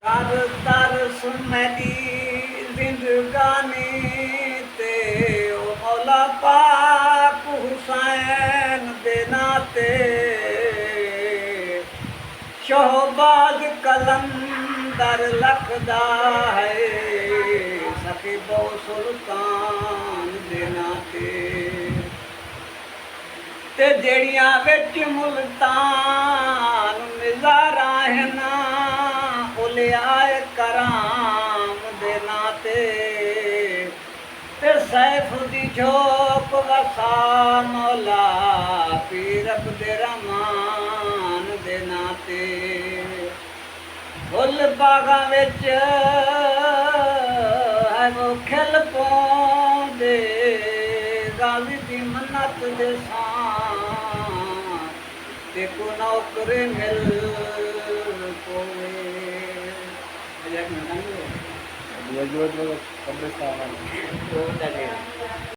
तर तर सुनहरी जिंदगानी ते ओ मौला पाक हुसैन दे नाते शोहबाज कलंदर लखदा है सकीबो सुल्तान दे नाते ते जड़ियां बिच मुल्तान मिज़ारा है ना उलियाए कराम दे नाते ते सैफ दी झोंक वसा मौला पीर अब्दुल रहमान दे नाते फुल बागां विच है वो खिल पौंदे गावी दी मन्नत दे सां ते को नौकरी मिल पोवे Dua-dua keberisamaan. तो चले